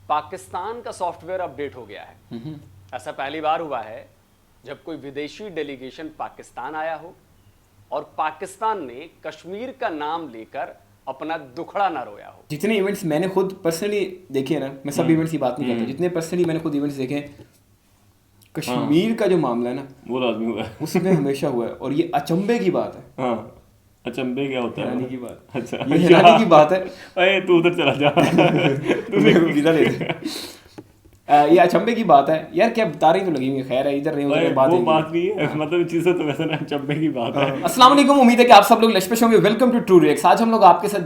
पाकिस्तान का software update हो गया है। ऐसा पहली बार हुआ है जब कोई विदेशी डेलीगेशन पाकिस्तान आया हो और पाकिस्तान ने कश्मीर का नाम लेकर अपना दुखड़ा ना रोया हो। जितने इवेंट्स मैंने खुद पर्सनली देखे हैं ना, मैं सब इवेंट्स की बात नहीं करता, जितने पर्सनली मैंने खुद इवेंट्स देखे हैं, कश्मीर का जो मामला है ना, वो लाजमी हुआ है। उसमें हमेशा हुआ है। और ये अचंभे की बात है। हाँ, अचंभे क्या होता है? हैरानी की बात। अच्छा, ये हैरानी की बात है। अरे तू उधर चला जा। तू वीजा ले ले। ये अचंभे की बात है यार, क्या तारीफ तो लगी हुई है। खैर है, इधर नहीं उधर बात वो है। बात नहीं है, मतलब चीजें तो वैसे ना अचंभे की बात है। अस्सलाम वालेकुम, उम्मीद है कि आप सब लोग लशपेश होंगे। Welcome to true reacts. आज हम लोग आपके साथ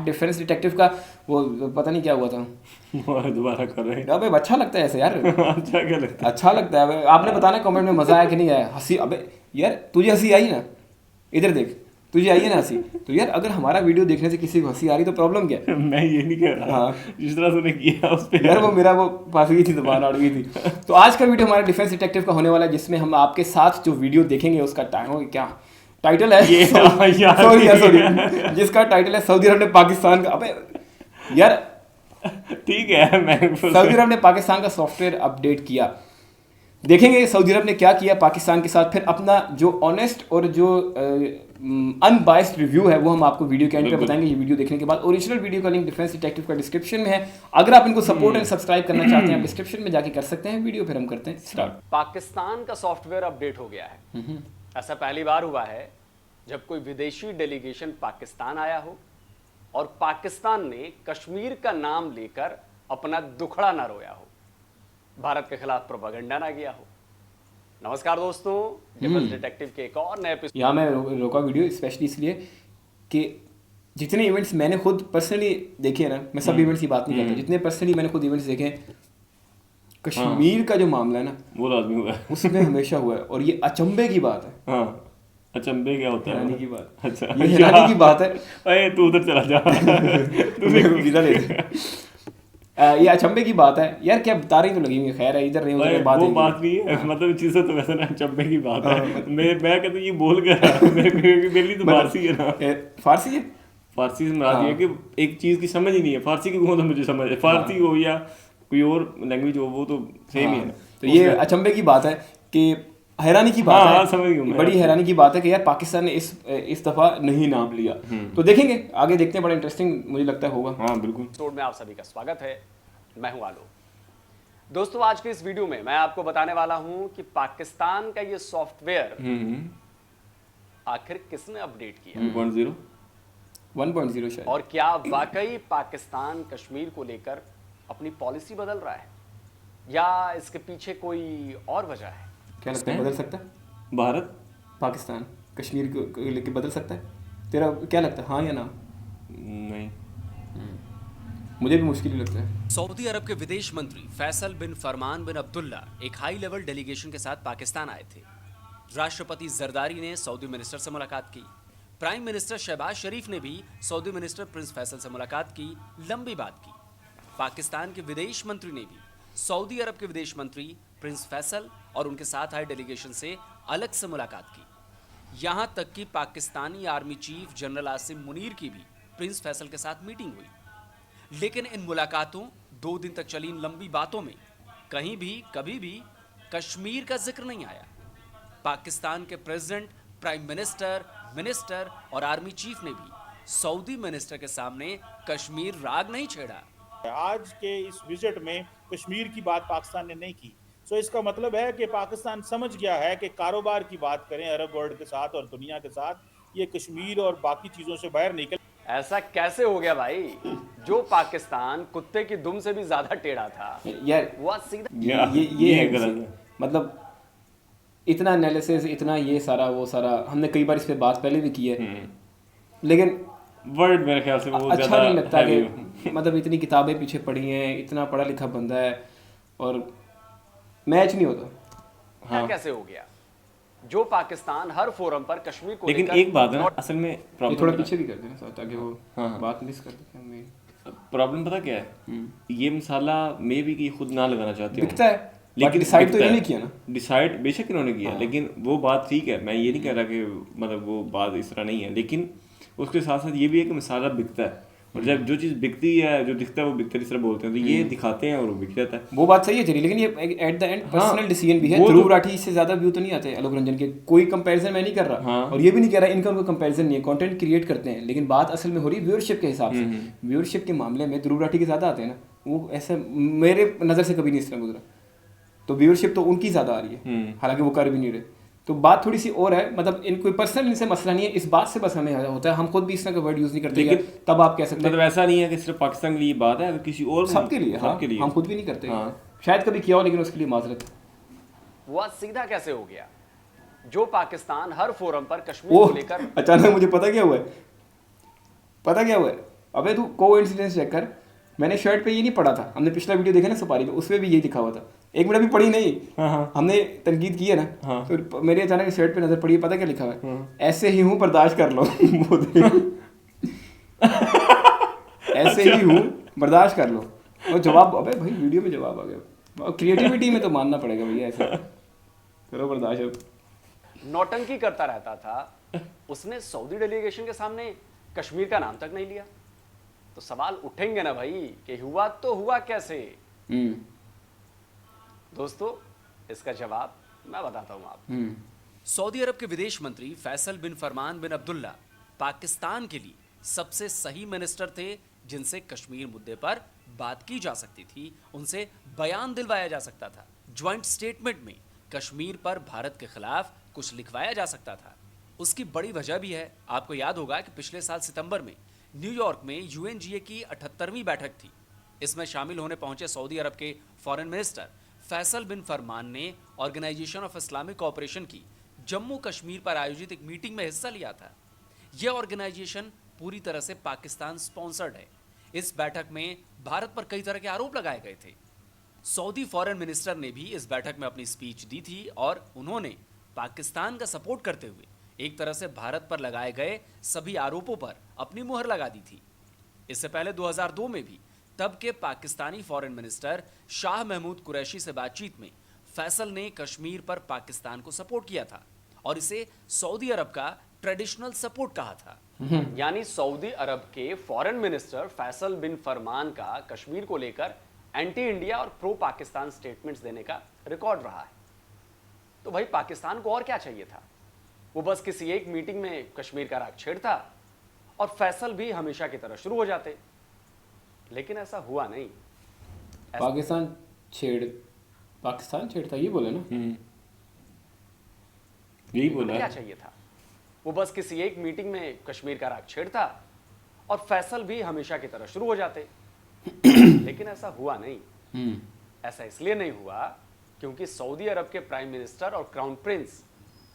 डिफेंस डिटेक्टिव का वो पता नहीं क्या हुआ था, दोबारा कर रहे हैं। अबे अच्छा लगता है ऐसे यार। अच्छा क्या लगता है? अच्छा लगता है। आपने बताना कमेंट में मजा आया कि नहीं आया। हंसी, अबे यार तुझे हंसी आई ना, इधर देख, तुझे आई है ना हंसी। तो यार अगर हमारा वीडियो देखने से किसी को हंसी आ रही तो प्रॉब्लम क्या है? मैं ये नहीं कह रहा। हाँ। जिस तरह तूने किया उस पे यार वो मेरा वो फंस गई थी, जबान अड़ गई थी। तो आज का वीडियो हमारा डिफेंस डिटेक्टिव का होने वाला है, जिसमें हम आपके साथ जो वीडियो देखेंगे उसका क्या टाइटल है, ये सॉरी, जिसका टाइटल है सऊदी अरब ने पाकिस्तान का, अबे यार ठीक है, मैं सऊदी अरब ने पाकिस्तान का सॉफ्टवेयर अपडेट किया। देखेंगे सऊदी अरब ने क्या किया पाकिस्तान के साथ, फिर अपना जो ऑनेस्ट और जो अनबायस्ड रिव्यू है वो हम आपको वीडियो के एंड पे बताएंगे। ये वीडियो देखने के बाद ओरिजिनल वीडियो का लिंक डिफेंस डिटेक्टिव का डिस्क्रिप्शन में है। अगर आप इनको सपोर्ट एंड सब्सक्राइब करना चाहते हैं, आप डिस्क्रिप्शन में जाके कर सकते हैं। वीडियो फिर हम करते हैं स्टार्ट। पाकिस्तान का सॉफ्टवेयर अपडेट हो गया है। ऐसा पहली बार हुआ है जब कोई विदेशी डेलीगेशन पाकिस्तान आया हो और पाकिस्तान ने कश्मीर का नाम लेकर अपना दुखड़ा ना रोया हो, भारत के खिलाफ प्रोपेगेंडा ना किया हो। नमस्कार दोस्तों, डिफेंस डिटेक्टिव के एक और नए एपिसोड। यहाँ मैं रोका वीडियो स्पेशली इसलिए कि जितने इवेंट्स मैंने खुद पर्सनली देखे हैं ना, मैं सब इवेंट्स की बात नहीं करता, जितने पर्सनली मैंने खुद इवेंट्स देखे हैं, कश्मीर का जो मामला है ना, वो लाजमी हुआ है। उसमें हमेशा हुआ है। और ये अचंभे की बात है। हाँ, अचंभे क्या होता है? हैरानी की बात। अच्छा, ये हैरानी की बात है। अरे तू उधर चला जा। वीजा ले ले। ये अचंभे की बात है यार, क्या तारीफ तो लगी हुई है। खैर है, इधर नहीं उधर बात वो है। बात नहीं है, मतलब चीजें तो वैसे ना अचंभे की बात है। मैं कहता हूँ ये बोल कर मेरे लिए तो फारसी है ना। फारसी है। फारसी से मराद ये है कि एक चीज की समझ ही नहीं है। फारसी की तो मुझे समझ है, फारसी हो या कोई और लैंग्वेज हो, वो तो सेम ही है। तो ये अचंभे की बात है कि हैरानी की बात है। समझ गया मैं। बड़ी हैरानी की बात है कि यार पाकिस्तान ने इस दफा नहीं नाम लिया। तो देखेंगे आगे, देखते हैं, बड़ा इंटरेस्टिंग मुझे लगता है होगा। हाँ बिल्कुल। एपिसोड में आप सभी का स्वागत है। मैं हूं आलोक। दोस्तों आज के इस वीडियो में मैं आपको बताने वाला हूं कि पाकिस्तान का ये सॉफ्टवेयर आखिर किसने अपडेट किया 1.0 शायद। और क्या वाकई पाकिस्तान कश्मीर को लेकर अपनी पॉलिसी बदल रहा है या इसके पीछे कोई और वजह है। क्या लगता है बदल सकता है? भारत पाकिस्तान कश्मीर को लेके बदल सकता है? तेरा क्या लगता है, हाँ या ना? नहीं, मुझे भी मुश्किल ही लगता है। सऊदी अरब के विदेश मंत्री फैसल बिन फरमान बिन अब्दुल्ला एक हाई लेवल डेलीगेशन के साथ पाकिस्तान आए थे। राष्ट्रपति जरदारी ने सऊदी मिनिस्टर से मुलाकात की। प्राइम मिनिस्टर शहबाज शरीफ ने भी सऊदी मिनिस्टर प्रिंस फैसल से मुलाकात की, लंबी बात की। पाकिस्तान के विदेश मंत्री ने भी सऊदी अरब के विदेश मंत्री प्रिंस फैसल और उनके साथ आए डेलीगेशन से अलग से मुलाकात की। यहां तक कि Pakistani army chief general Asim Munir की भी प्रिंस फैसल के साथ मीटिंग हुई। लेकिन इन मुलाकातों, 2 दिन तक चली इन लंबी बातों में कहीं भी कभी भी कश्मीर का जिक्र नहीं आया। पाकिस्तान के प्रेसिडेंट, प्राइम मिनिस्टर, मिनिस्टर और आर्मी चीफ ने भी सऊदी मिनिस्टर के सामने कश्मीर राग नहीं छेड़ा। आज के इस विजिट में कश्मीर की बात पाकिस्तान ने नहीं की। सो इसका मतलब है कि पाकिस्तान समझ गया है कि कारोबार की बात करें अरब वर्ल्ड के साथ और दुनिया के साथ, ये कश्मीर और बाकी चीज़ों से बाहर निकल। ऐसा कैसे हो गया भाई? जो पाकिस्तान कुत्ते की दुम से भी ज्यादा टेढ़ा था यार वो सीधा ये है गलत है। मतलब इतना एनालिसिस, इतना ये सारा वो सारा, हमने कई बार इस पे बात पहले भी की है, लेकिन वर्ड मेरे ख्याल से वो अच्छा नहीं लगता कि मतलब इतनी किताबें पीछे पढ़ी हैं, इतना पढ़ा लिखा बंदा है और मैच नहीं होता। हाँ। कैसे हो गया जो पाकिस्तान हर फोरम पर कश्मीर को लेकिन एक बात है ना, असल में ये थोड़ा पीछे भी कर देना साथ ताकि वो बात मिस कर दें। प्रॉब्लम पता क्या है, ये मसाला मे भी कि खुद ना लगाना चाहते हो, दिखता है लेकिन डिसाइड तो इन्होंने किया ना। डिसाइड बेशक इन्होंने किया, लेकिन वो बात ठीक है, मैं ये नहीं कह रहा कि मतलब वो बात इस तरह नहीं है, लेकिन उसके साथ साथ ये भी है कि मसाला बिकता है और जब जो चीज़ बिकती है, जो दिखता है वो बिकता है, जिस तरह बोलते हैं, तो ये दिखाते हैं और वो बिक जाता है। वो बात सही है तेरी, लेकिन ये at the end personal decision भी है। वो ध्रुव तो- राठी से ज्यादा व्यू तो नहीं आते आलोक रंजन के, कोई कंपैरिजन मैं नहीं कर रहा, और ये भी नहीं कह रहा इनका उनका कंपैरिजन नहीं है, कंटेंट क्रिएट करते हैं, लेकिन बात असल में हो रही है व्यूअरशिप के हिसाब से। व्यूअरशिप के मामले में ध्रुव राठी के ज्यादा आते हैं ना, वो ऐसा मेरे नज़र से कभी नहीं इस तरह गुजरा, तो व्यूअरशिप तो उनकी ज़्यादा आ रही है, हालांकि वो कर भी नहीं रहे। तो बात थोड़ी सी और है, मतलब इन कोई पर्सनल इनसे मसला नहीं है, इस बात से बस हमें होता है, हम खुद भी इस तरह का वर्ड यूज़ नहीं करते, लेकिन तब आप कह सकते हैं मतलब ऐसा नहीं है कि सिर्फ पाकिस्तान के लिए बात है, किसी और सबके लिए, हाँ, सबके लिए। हम खुद भी नहीं करते, हाँ। शायद कभी किया हो, लेकिन उसके लिए माजरत। वो आज सीधा कैसे हो गया जो पाकिस्तान हर फोरम पर कश्मीर वो को लेकर अचानक मुझे पता क्या हुआ है, पता क्या हुआ है, अबे तू कोइंसिडेंस चेक कर, मैंने शर्ट पे ये नहीं पढ़ा था, हमने पिछला वीडियो देखा ना सफारी में, उसमें भी यही लिखा हुआ था, एक मिनट भी पढ़ी नहीं, हमने तनकीद की है ना, तो मेरे अचानक शर्ट पे नजर पड़ी, पता क्या लिखा हुआ है, ऐसे ही हूँ बर्दाश्त कर लो वो ऐसे ही हूँ बर्दाश्त कर लो, और जवाब, अबे भाई वीडियो में जवाब आ गया, क्रिएटिविटी में तो मानना पड़ेगा भैया, ऐसे करो बर्दाश्त अब। नौटंकी करता रहता था, उसने सऊदी डेलीगेशन के सामने कश्मीर का नाम तक नहीं लिया, तो सवाल उठेंगे ना भाई कि हुआ तो हुआ कैसे। दोस्तों इसका जवाब मैं बताता हूं आपको। सऊदी अरब के विदेश मंत्री फैसल बिन फरमान बिन अब्दुल्ला पाकिस्तान के लिए सबसे सही मिनिस्टर थे, जिनसे कश्मीर मुद्दे पर बात की जा सकती थी, उनसे बयान दिलवाया जा सकता था, ज्वाइंट स्टेटमेंट में कश्मीर पर भारत के खिलाफ कुछ लिखवाया जा सकता था। उसकी बड़ी वजह भी है, आपको याद होगा कि पिछले साल सितंबर में न्यूयॉर्क में यूएनजीए की 78वीं बैठक थी। इसमें शामिल होने पहुंचे सऊदी अरब के फॉरेन मिनिस्टर फैसल बिन फरमान ने ऑर्गेनाइजेशन ऑफ इस्लामिक कोऑपरेशन की जम्मू कश्मीर पर आयोजित एक मीटिंग में हिस्सा लिया था। यह ऑर्गेनाइजेशन पूरी तरह से पाकिस्तान स्पॉन्सर्ड है। इस बैठक में भारत पर कई तरह के आरोप लगाए गए थे। सऊदी फॉरेन मिनिस्टर ने भी इस बैठक में अपनी स्पीच दी थी और उन्होंने पाकिस्तान का सपोर्ट करते हुए एक तरह से भारत पर लगाए गए सभी आरोपों पर अपनी मुहर लगा दी थी। इससे पहले 2002 में भी तब के पाकिस्तानी फॉरेन मिनिस्टर शाह महमूद कुरैशी से बातचीत में फैसल ने कश्मीर पर पाकिस्तान को सपोर्ट किया था और इसे सऊदी अरब का ट्रेडिशनल सपोर्ट कहा था। यानी सऊदी अरब के फॉरेन मिनिस्टर फैसल बिन फरमान का कश्मीर को लेकर एंटी इंडिया और प्रो पाकिस्तान स्टेटमेंट्स देने का रिकॉर्ड रहा है। तो भाई पाकिस्तान को और क्या चाहिए था? वो बस किसी एक मीटिंग में कश्मीर का राग छेड़ता और फैसल भी हमेशा की तरह शुरू हो जाते, लेकिन ऐसा हुआ नहीं। पाकिस्तान छेड़ता, ये बोले ना, यही बोला क्या चाहिए था? वो बस किसी एक मीटिंग में कश्मीर का राग छेड़ता और फैसल भी हमेशा की तरह शुरू हो जाते, लेकिन ऐसा हुआ नहीं। ऐसा इसलिए नहीं हुआ क्योंकि सऊदी अरब के प्राइम मिनिस्टर और क्राउन प्रिंस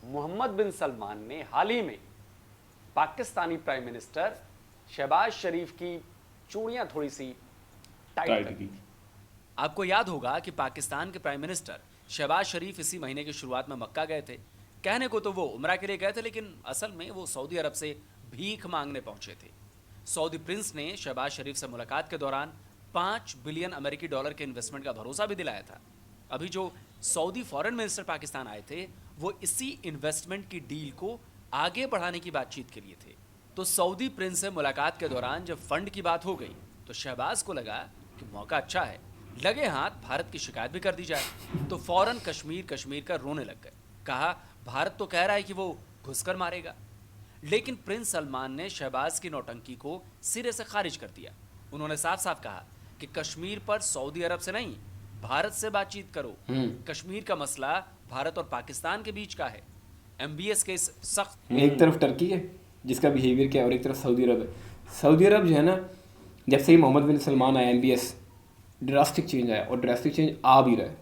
मोहम्मद बिन सलमान ने हाल ही में पाकिस्तानी प्राइम मिनिस्टर शहबाज शरीफ की चूड़ियां थोड़ी सी टाइट कर दी। आपको याद होगा कि पाकिस्तान के प्राइम मिनिस्टर शहबाज शरीफ इसी महीने की शुरुआत में मक्का गए थे। कहने को तो वो उम्रा के लिए गए थे, लेकिन असल में वो सऊदी अरब से भीख मांगने पहुंचे थे। सऊदी प्रिंस ने शहबाज शरीफ से मुलाकात के दौरान 5 बिलियन अमेरिकी डॉलर के इन्वेस्टमेंट का भरोसा भी दिलाया था। अभी जो सऊदी फॉरेन मिनिस्टर पाकिस्तान आए थे, वो इसी इन्वेस्टमेंट की डील को आगे बढ़ाने की बातचीत के लिए थे। तो सऊदी प्रिंस से मुलाकात के दौरान जब फंड की बात हो गई तो शहबाज को लगा कि मौका अच्छा है, लगे हाथ भारत की शिकायत भी कर दी जाए। तो फौरन कश्मीर कर रोने लग गए। कहा भारत तो कह रहा है कि वो घुसकर मारेगा, लेकिन प्रिंस सलमान ने शहबाज की नौटंकी को सिरे से खारिज कर दिया। उन्होंने साफ साफ कहा कि कश्मीर पर सऊदी अरब से नहीं, भारत से बातचीत करो। कश्मीर का मसला भारत और पाकिस्तान के बीच का है। एमबीएस के इस सख्त, एक तरफ टर्की है जिसका बिहेवियर क्या है और एक तरफ सऊदी अरब है। सऊदी अरब जो है ना, जब से ही मोहम्मद बिन सलमान आया एमबीएस, ड्रास्टिक चेंज आया और ड्रास्टिक चेंज आ भी रहा है।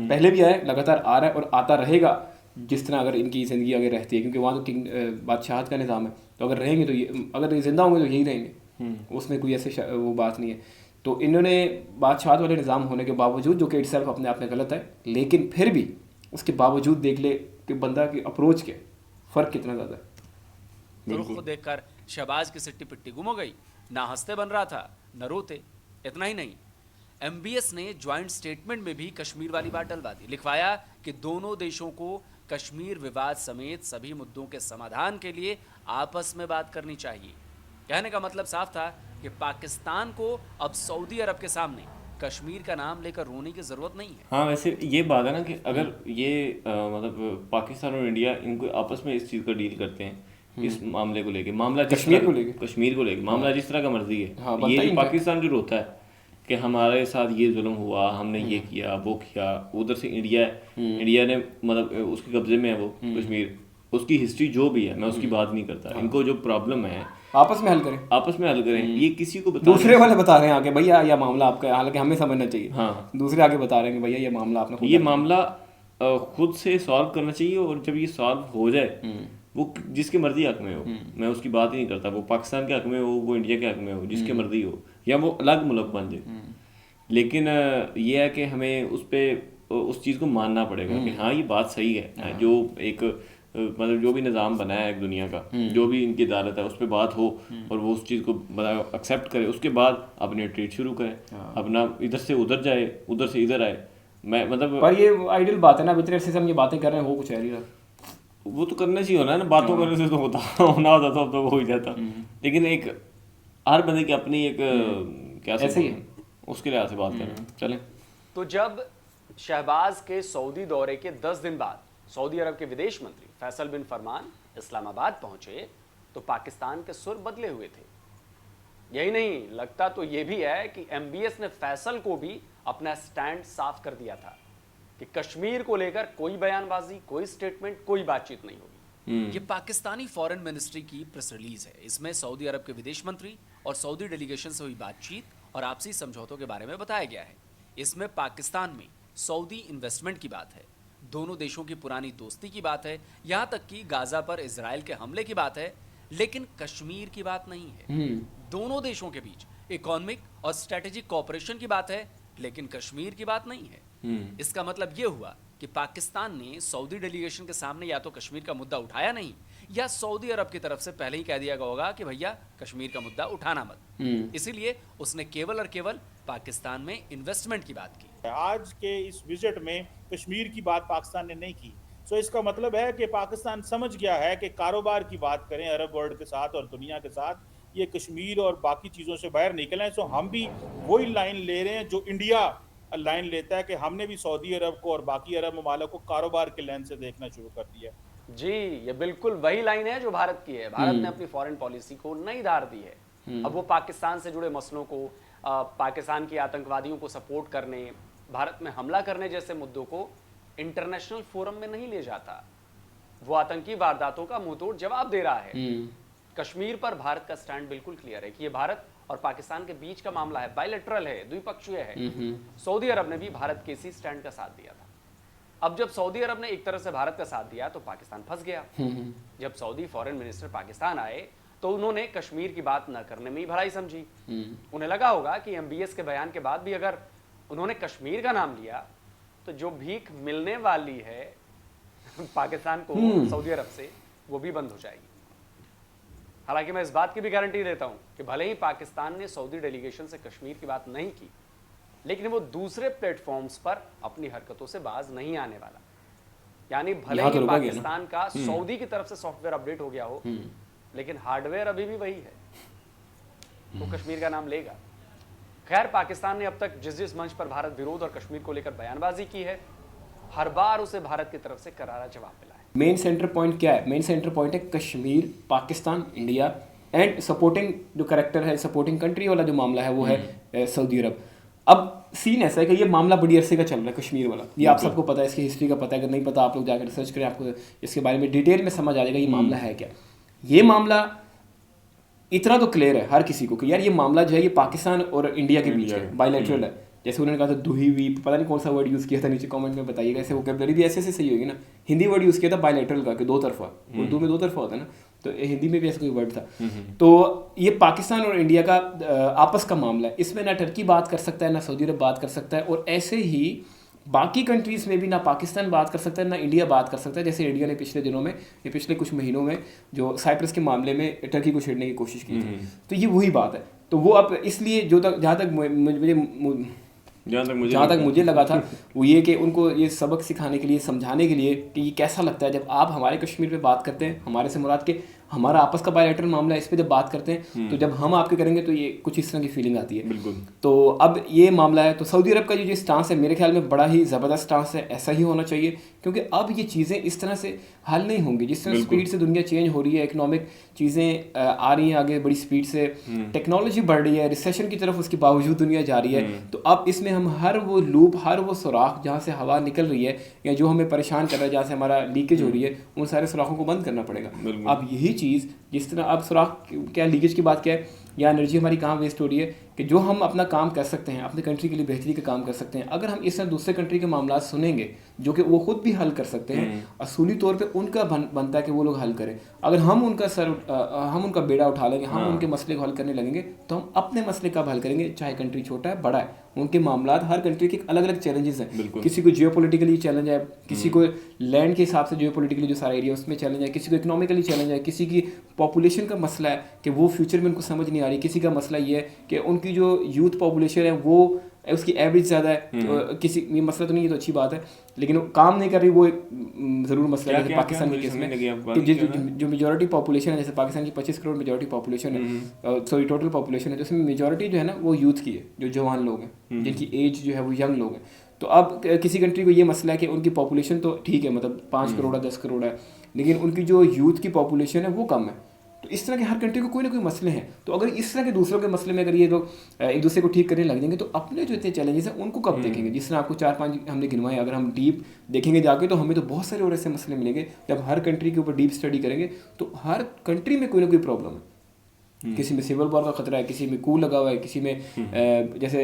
पहले भी आया, लगातार आ रहा है और आता रहेगा जिस तरह अगर इनकी ज़िंदगी आगे रहती है, क्योंकि वहाँ तो किंग बादशाहत का निज़ाम है। तो अगर रहेंगे तो ये, अगर जिंदा होंगे तो यही रहेंगे, उसमें कोई ऐसे वो बात नहीं है। तो इन्होंने बादशाहत वाले निज़ाम होने के बावजूद, जो कि इटसेल्फ अपने आप में गलत है, लेकिन फिर भी उसके बावजूद देख ले कि बंदा की अप्रोच के फ़र्क कितना ज़्यादा है। रुख को देखकर शहबाज की सिट्टी पिट्टी गुम हो गई। ना हंसते बन रहा था, न रोते। इतना ही नहीं, एमबीएस ने ज्वाइंट स्टेटमेंट में भी कश्मीर वाली बात डलवा दी। लिखवाया कि दोनों देशों को कश्मीर विवाद समेत सभी मुद्दों के समाधान के लिए आपस में बात करनी चाहिए। कहने का मतलब साफ था, कि पाकिस्तान को अब सऊदी अरब के सामने कश्मीर का नाम लेकर रोने की जरूरत नहीं है। हाँ, वैसे ये बात है ना कि अगर ये मतलब पाकिस्तान और इंडिया इनको आपस में इस चीज़ का डील करते हैं इस मामले को लेके, मामला कश्मीर को लेके मामला जिस तरह का मर्जी है, हाँ, ये बनता जो ही पाकिस्तान जो रोता है कि हमारे साथ ये जुल्म हुआ, हमने ये किया वो किया, उधर से इंडिया ने मतलब उसके कब्जे में है वो कश्मीर, उसकी हिस्ट्री जो भी है मैं उसकी बात नहीं करता, इनको जो प्रॉब्लम है आपस में हल करें। ये किसी को बता दूसरे वाले बता रहे हैं आगे भैया ये मामला आपका, हालांकि हमें समझना चाहिए। हाँ, दूसरे आगे बता रहे हैं कि भैया ये मामला आपने खुद ये मामला खुद से सॉल्व करना चाहिए, और जब ये सॉल्व हो जाए वो जिसके मर्जी हक में हो, मैं उसकी बात ही नहीं करता, वो पाकिस्तान के हक में हो, वो इंडिया के हक में हो, जिसके मर्जी हो, या वो अलग मुल्क बन जाए, लेकिन ये है कि हमें उस चीज़ को मानना पड़ेगा कि हाँ ये बात सही है। जो एक मतलब जो भी निज़ाम बना है एक दुनिया का, जो भी इनकी अदालत है उस पर बात हो और वो उस चीज़ को एक्सेप्ट करे, उसके बाद अपने ट्रीट शुरू करे, अपना इधर से उधर जाए, उधर से इधर आए। मैं मतलब पर ये आइडियल बात है ना, इतने से हम ये बातें कर रहे हैं, हो कुछ है नहीं, वो तो करना चाहिए होना है ना, बातों करने से तो होता होना होता तो अब तो हो ही जाता, लेकिन एक हर बंदे की अपनी एक क्या ऐसे ही उसके लिहाज से बात करें चलें। तो जब शहबाज के सऊदी दौरे के 10 दिन बाद सऊदी अरब के विदेश मंत्री फैसल बिन फरमान इस्लामाबाद पहुंचे तो पाकिस्तान के सुर बदले हुए थे। यही नहीं, लगता तो यह भी है कि एमबीएस ने फैसल को भी अपना स्टैंड साफ कर दिया था कि कश्मीर को लेकर कोई बयानबाजी, कोई स्टेटमेंट, कोई बातचीत नहीं होगी। ये पाकिस्तानी फॉरेन मिनिस्ट्री की प्रेस रिलीज है। इसमें सऊदी अरब के विदेश मंत्री और सऊदी डेलीगेशन से हुई बातचीत और आपसी समझौतों के बारे में बताया गया है। इसमें पाकिस्तान में सऊदी इन्वेस्टमेंट की बात है, दोनों देशों की पुरानी दोस्ती की बात है, यहाँ तक कि गाजा पर इजराइल के हमले की बात है, लेकिन कश्मीर की बात नहीं है। दोनों देशों के बीच इकोनॉमिक और स्ट्रेटेजिक कोऑपरेशन की बात है, लेकिन कश्मीर की बात नहीं है। इसका मतलब यह हुआ कि पाकिस्तान ने सऊदी डेलीगेशन के सामने या तो कश्मीर का मुद्दा उठाया नहीं, या सऊदी अरब की तरफ से पहले ही कह दिया गया होगा कि भैया कश्मीर का मुद्दा उठाना मत। इसीलिए उसने केवल और केवल पाकिस्तान में इन्वेस्टमेंट की बात की। आज के इस विजिट में कश्मीर की बात पाकिस्तान ने नहीं की। सो इसका मतलब है कि पाकिस्तान समझ गया है कि कारोबार की बात करें अरब वर्ल्ड के साथ और दुनिया के साथ, ये कश्मीर और बाकी चीज़ों से बाहर निकले। सो हम भी वही लाइन ले रहे हैं जो इंडिया लाइन लेता है कि हमने भी सऊदी अरब को और बाकी अरब ममालिक को कारोबार के लेंस से देखना शुरू कर दिया। जी, ये बिल्कुल वही लाइन है जो भारत की है। भारत ने अपनी फॉरेन पॉलिसी को नई धार दी है। अब वो पाकिस्तान से जुड़े मसलों को, पाकिस्तान के आतंकवादियों को सपोर्ट करने, भारत में हमला करने जैसे मुद्दों को इंटरनेशनल फोरम में नहीं ले जाता। वो आतंकी वारदातों का मुंहतोड़ जवाब दे रहा है। कश्मीर पर भारत का स्टैंड बिल्कुल क्लियर है कि ये भारत और पाकिस्तान के बीच का मामला है, बायलैटरल है, द्विपक्षीय है। सऊदी अरब ने भी भारत के इसी स्टैंड का साथ दिया था। अब जब सऊदी अरब ने एक तरह से भारत का साथ दिया तो पाकिस्तान फंस गया। जब सऊदी फॉरेन मिनिस्टर पाकिस्तान आए तो उन्होंने कश्मीर की बात न करने में ही भलाई समझी। उन्हें लगा होगा कि एमबीएस के बयान के बाद भी अगर उन्होंने कश्मीर का नाम लिया तो जो भीख मिलने वाली है पाकिस्तान को सऊदी अरब से, वो भी बंद हो जाएगी। हालांकि मैं इस बात की भी गारंटी देता हूं कि भले ही पाकिस्तान ने सऊदी डेलीगेशन से कश्मीर की बात नहीं की, लेकिन वो दूसरे प्लेटफॉर्म्स पर अपनी हरकतों से बाज नहीं आने वाला। यानी भले ही पाकिस्तान का सऊदी की तरफ से सॉफ्टवेयर अपडेट हो गया हो, लेकिन हार्डवेयर अभी भी वही है, वो कश्मीर का नाम लेगा। खैर, पाकिस्तान ने अब तक जिस जिस मंच पर भारत विरोध और कश्मीर को लेकर बयानबाजी की है, हर बार उसे भारत की तरफ से करारा जवाब मिला है। मेन सेंटर पॉइंट क्या है? मेन सेंटर पॉइंट है Kashmir, Pakistan, India and supporting जो कैरेक्टर है, सपोर्टिंग कंट्री वाला जो मामला है वो है सऊदी अरब। अब सीन ऐसा है कि ये मामला बड़ी अरसे का चल रहा है कश्मीर वाला, ये आप सबको पता है, इसकी हिस्ट्री का पता है। अगर नहीं पता आप लोग जाकर रिसर्च करें, आपको इसके बारे में डिटेल में समझ आ जाएगा ये मामला है क्या। ये मामला इतना तो क्लियर है हर किसी को कि यार ये मामला जो है ये पाकिस्तान और इंडिया के बीच है, बायलैटरल है। जैसे उन्होंने कहा था दुही हुई, पता नहीं कौन सा वर्ड यूज़ किया था, नीचे कमेंट में बताइएगा। ऐसे वोकैबुलरी भी ऐसे सही होगी ना। हिंदी वर्ड यूज़ किया था बायलैटरल का, कि दो तरफा, उर्दू में दो तरफा होता है ना, तो हिंदी में भी ऐसा कोई वर्ड था। तो ये पाकिस्तान और इंडिया का आपस का मामला है। इसमें ना टर्की बात कर सकता है, ना सऊदी अरब बात कर सकता है, और ऐसे ही बाकी कंट्रीज़ में भी ना पाकिस्तान बात कर सकता है ना इंडिया बात कर सकता है। जैसे इंडिया ने पिछले दिनों में या पिछले कुछ महीनों में जो साइप्रस के मामले में टर्की को छेड़ने की कोशिश की थी, तो ये वही बात है। तो वो अब इसलिए जहाँ तक मुझे लगा था वो ये कि उनको ये सबक सिखाने के लिए, समझाने के लिए कि ये कैसा लगता है जब आप हमारे कश्मीर पे बात करते हैं, हमारे से मुराद के हमारा आपस का बायलैटरल मामला है, इस पे जब बात करते हैं तो जब हम आपके करेंगे तो ये कुछ इस तरह की फीलिंग आती है। बिल्कुल। तो अब ये मामला है, तो सऊदी अरब का जो स्टांस है मेरे ख्याल में बड़ा ही ज़बरदस्त स्टांस है, ऐसा ही होना चाहिए, क्योंकि अब ये चीज़ें इस तरह से हल नहीं होंगी जिस तरह स्पीड से दुनिया चेंज हो रही है, इकोनॉमिक चीज़ें आ रही हैं आगे बड़ी स्पीड से, टेक्नोलॉजी बढ़ रही है, रिसेशन की तरफ उसके बावजूद दुनिया जा रही है। तो अब इसमें हम हर वो लूप, हर वो सुराख जहाँ से हवा निकल रही है या जो हमें परेशान कर रहा है, जहाँ से हमारा लीकेज हो रही है, उन सारे सुराखों को बंद करना पड़ेगा। अब यही चीज़ जिस तरह अब सुराख क्या लीकेज की बात क्या है या एनर्जी हमारी कहाँ वेस्ट हो रही है कि जो हम अपना काम कर सकते हैं, अपने कंट्री के लिए बेहतरी का काम कर सकते हैं, अगर हम इस तरह दूसरे कंट्री के मामला सुनेंगे जो कि वो खुद भी हल कर सकते हैं, असूली तौर पे उनका बनता है कि वो लोग हल करें। अगर हम उनका बेड़ा उठा लेंगे, हम उनके मसले को हल करने लगेंगे तो हम अपने मसले का हल करेंगे, चाहे कंट्री छोटा है बड़ा है, उनके मामला हर कंट्री के अलग अलग चैलेंजेस हैं। किसी को जियोपॉलिटिकली चैलेंज है, किसी को लैंड के हिसाब से जियोपॉलिटिकली जो सारा एरिया उसमें चैलेंज है, किसी को इकोनॉमिकली चैलेंज है, किसी की पॉपुलेशन का मसला है कि वो फ्यूचर में उनको समझ नहीं आ रही, किसी का मसला ये है कि उनकी जो यूथ पॉपुलेशन है वो उसकी एवरेज ज़्यादा है, तो किसी ये मसला तो नहीं है, तो अच्छी बात है, लेकिन वो काम नहीं कर रही, वो एक ज़रूर मसला है। पाकिस्तान के केस में कि जो मेजॉरिटी पॉपुलेशन है, जैसे पाकिस्तान की 25 करोड़ मेजॉरिटी पॉपुलेशन है, सॉरी टोटल पॉपुलेशन है, तो उसमें मेजॉरिटी जो है ना वो यूथ की है, जो जवान लोग हैं, जिनकी एज जो है वो यंग लोग हैं। तो अब किसी कंट्री को ये मसला है कि उनकी पॉपुलेशन तो ठीक है, मतलब 5 करोड़ है, 10 करोड़ है, लेकिन उनकी जो यूथ की पॉपुलेशन है वो कम है। तो इस तरह के हर कंट्री को कोई ना कोई मसले हैं। तो अगर इस तरह के दूसरों के मसले में अगर ये लोग एक दूसरे को ठीक करने लग जाएंगे तो अपने जो इतने चैलेंजेस हैं उनको कब देखेंगे। जिस तरह आपको 4-5 हमने गिनवाए, अगर हम डीप देखेंगे जाके तो हमें तो बहुत सारे और ऐसे मसले मिलेंगे। जब हर कंट्री के ऊपर डीप स्टडी करेंगे तो हर कंट्री में कोई ना कोई प्रॉब्लम है। किसी में सिविल वॉर का खतरा है, किसी में कू लगा हुआ है, किसी में जैसे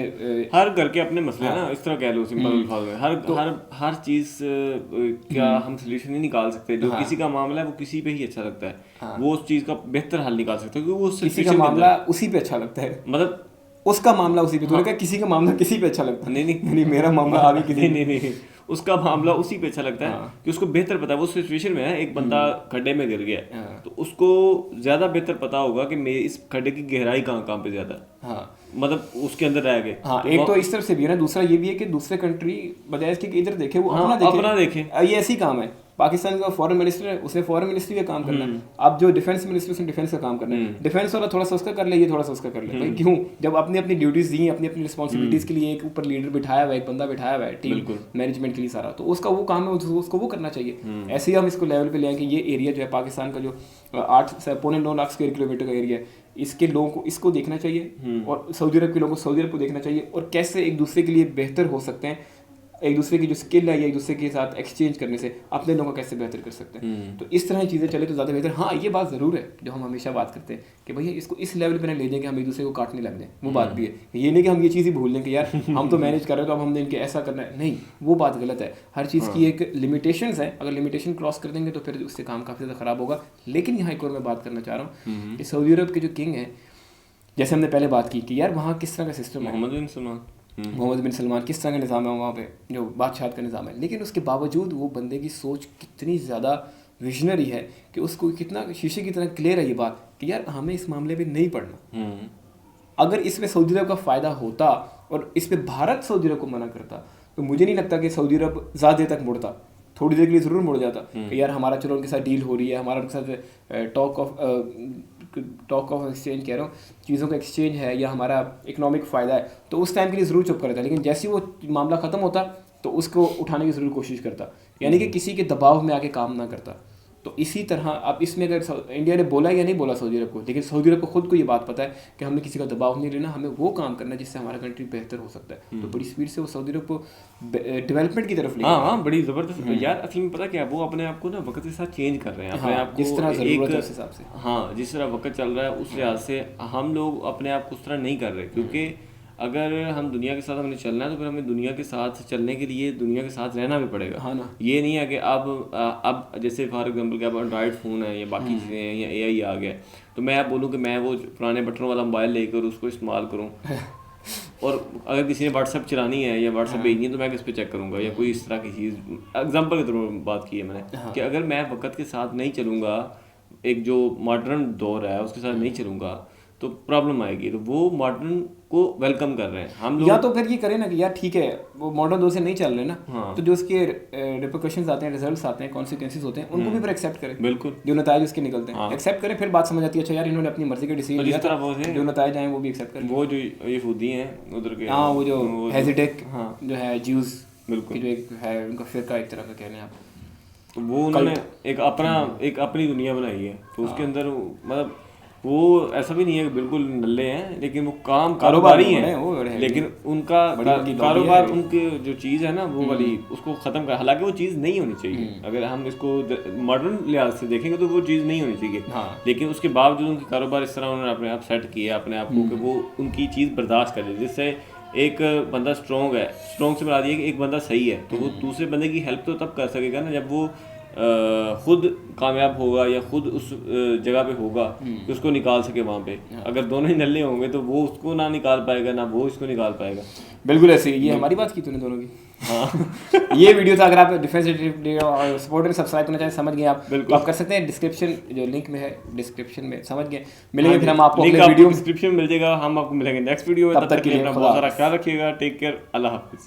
हर घर के अपने मसले हैं ना, इस तरह कह लो सिंपल अल्फाज में। हर चीज क्या हम सोल्यूशन नहीं निकाल सकते। जो किसी का मामला है वो किसी पे ही अच्छा लगता है, वो उस चीज का बेहतर हल निकाल सकते हैं क्योंकि वो किसी का मामला उसी पे अच्छा लगता है, मतलब उसका मामला उसी पे। तूने कहा किसी का मामला किसी पे अच्छा लगता है, नहीं मेरा मामला आगे किसी नहीं उसका मामला उसी पे अच्छा लगता है कि उसको बेहतर पता है। वो सिचुएशन में है, एक बंदा खड्डे में गिर गया तो उसको ज्यादा बेहतर पता होगा कि मेरे इस खड्डे की गहराई कहाँ पे ज्यादा है, मतलब उसके अंदर रह गए। एक तो इस तरफ से भी है ना, दूसरा ये भी है कि दूसरे कंट्री बजाय इसके इधर देखे वो अपना देखे। ये ऐसी काम है। पाकिस्तान का फॉरेन मिनिस्टर है, उसे फॉरेन मिनिस्ट्री का काम करना है। अब जो डिफेंस मिनिस्टर उसने डिफेंस का काम करना है। डिफेंस वाला थोड़ा सा उसका कर ले, ये थोड़ा सा उसका कर ले। भाई क्यों? जब अपनी अपनी ड्यूटीज दी, अपनी अपनी रिस्पॉन्सिबिलिटीज के लिए एक ऊपर लीडर बिठाया हुआ है, एक बंदा बिठाया हुआ है टीम मैनेजमेंट के लिए सारा, तो उसका वो काम है, उसको वो करना चाहिए। ऐसे ही हम इसको लेवल पे ले आए कि ये एरिया जो है पाकिस्तान का जो 8.9 लाख स्क्वायर किलोमीटर का एरिया है, इसके लोगों को इसको देखना चाहिए और सऊदी अरब के लोगों को सऊदी अरब को देखना चाहिए और कैसे एक दूसरे के लिए बेहतर हो सकते हैं। एक दूसरे की जो स्किल है या एक दूसरे के साथ एक्सचेंज करने से अपने लोगों को कैसे बेहतर कर सकते हैं। तो इस तरह की चीज़ें चले तो ज़्यादा बेहतर। हाँ, ये बात ज़रूर है जो हम हमेशा बात करते हैं कि भैया इसको इस लेवल पे ना ले जाएंगे हम एक दूसरे को काटने लग जाए, वो बात भी है। ये नहीं कि हम ये चीज़ ही भूल लें कि यार हम तो मैनेज कर रहे हैं तो अब हमने इनके ऐसा करना है, नहीं, वो बात गलत है। हर चीज़ की एक लिमिटेशंस है, अगर लिमिटेशन क्रॉस कर देंगे तो फिर उससे काम काफ़ी ज़्यादा ख़राब होगा। लेकिन यहाँ एक और मैं बात करना चाह रहा हूँ कि सऊदी अरब के जो किंग हैं, जैसे हमने पहले बात की कि यार वहाँ किस तरह का सिस्टम है, मोहम्मद बिन सलमान किस तरह का निज़ाम है वहाँ पे, जो बादशाह का निज़ाम है। लेकिन उसके बावजूद वो बंदे की सोच कितनी ज़्यादा विजनरी है कि उसको कितना शीशे की तरह क्लियर है ये बात कि यार हमें इस मामले में नहीं पड़ना। अगर इसमें सऊदी अरब का फ़ायदा होता और इस पर भारत सऊदी अरब को मना करता तो मुझे नहीं लगता कि सऊदी अरब ज़्यादा देर तक मुड़ता। थोड़ी देर के लिए ज़रूर मुड़ जाता कि यार हमारा चलो उनके साथ डील हो रही है, हमारा उनके साथ टॉक ऑफ एक्सचेंज कह रहा हूँ, चीज़ों का एक्सचेंज है या हमारा इकोनॉमिक फ़ायदा है, तो उस टाइम के लिए ज़रूर चुप करता। लेकिन जैसे ही वो मामला ख़त्म होता तो उसको उठाने की ज़रूर कोशिश करता, यानी कि किसी के दबाव में आके काम ना करता। तो इसी तरह अब इसमें अगर इंडिया ने बोला या नहीं बोला सऊदी अरब को, लेकिन सऊदी अरब को खुद को ये बात पता है कि हमने किसी का दबाव नहीं लेना, हमें वो काम करना है जिससे हमारा कंट्री बेहतर हो सकता है। तो बड़ी स्पीड से वो सऊदी अरब को डेवलपमेंट की तरफ ले। हाँ, बड़ी ज़बरदस्त यार। असल में पता क्या, वो अपने आप को ना वक्त के साथ चेंज कर रहे हैं, अपने आप को जिस तरह ज़रूरत है उस हिसाब से। हाँ, जिस तरह वक्त चल रहा है उस लिहाज से हम लोग अपने आप को उस तरह नहीं कर रहे, क्योंकि अगर हम दुनिया के साथ हमने चलना है तो फिर हमें दुनिया के साथ चलने के लिए दुनिया के साथ रहना भी पड़ेगा। हाँ ना, ये नहीं है कि अब जैसे फॉर एग्जांपल क्या एंड्रॉइड फ़ोन है या बाकी चीज़ें हैं या AI आ गया, तो मैं आप बोलूँ कि मैं वो पुराने बटनों वाला मोबाइल लेकर उसको इस्तेमाल करूँ और अगर किसी ने व्हाट्सएप चलानी है या व्हाट्सएप भेजनी है तो मैं किस पे चेक करूँगा या कोई इस तरह की चीज़। एग्जांपल के तौर पर बात की है मैंने कि अगर मैं वक्त के साथ नहीं चलूँगा, एक जो मॉडर्न दौर है उसके साथ नहीं चलूँगा तो प्रॉब्लम आएगी। तो वो मॉडर्न को वेलकम कर रहे हैं हम लोग। या तो फिर ये करें ना कि यार ठीक है वो मॉडर्न दो से नहीं चल रहे ना, हाँ। तो जो उसके रिपोर्केशंस आते हैं, रिजल्ट्स आते हैं, कॉन्सिक्वेंसेस होते हैं, उनको भी फिर एक्सेप्ट करें। बिल्कुल, जो नताइज उसके निकलते हैं हाँ। एक्सेप्ट करें, फिर बात समझ आती है अच्छा यार इन्होंने अपनी मर्जी का डिसीजन तो लिया जिस तरह था, वो थे जो नताइज आए वो भी एक्सेप्ट करें। वो जो यहूदी हैं उधर के, हाँ वो जो हेजिटेक हाँ जो है ज्यूज बिल्कुल, की जो एक है उनका फिरका एक तरह का कह लें आप, तो वो उन्होंने एक अपनी दुनिया बनाई है। तो उसके अंदर मतलब वो ऐसा भी नहीं है कि बिल्कुल नल्ले हैं, लेकिन वो कारोबारी हैं, लेकिन उनका कारोबार, उनकी जो चीज़ है ना वो वाली उसको ख़त्म कर, हालांकि वो चीज़ नहीं होनी चाहिए। अगर हम इसको मॉडर्न लिहाज से देखेंगे तो वो चीज़ नहीं होनी चाहिए, लेकिन उसके बावजूद उनके कारोबार इस तरह उन्होंने अपने आप सेट किया अपने आप को कि वो उनकी चीज़ बर्दाश्त कर ले। जिससे एक बंदा स्ट्रॉन्ग है, स्ट्रॉन्ग से बता दिया कि एक बंदा सही है, तो वो दूसरे बंदे की हेल्प तो तब कर सकेगा ना जब वो खुद कामयाब होगा या खुद उस जगह पे होगा कि उसको निकाल सके वहाँ पे। अगर दोनों ही नल्ले होंगे तो वो उसको ना निकाल पाएगा ना वो इसको निकाल पाएगा। बिल्कुल ऐसे ये हमारी बात की तूने दोनों की। हाँ ये वीडियो था, अगर आप डिफेंस और सपोर्टर सब्सक्राइब करना चाहें, समझ गए आप, तो आप कर सकते हैं, डिस्क्रिप्शन जो लिंक में है डिस्क्रिप्शन में, समझ गए। मिलेंगे फिर हम आपको अगले वीडियो डिस्क्रिप्शन मिल जाएगा, हम आपको मिलेंगे नेक्स्ट वीडियो में। तब तक के लिए अपना बहुत सारा ख्याल रखिएगा, टेक केयर, अल्लाह हाफिज़।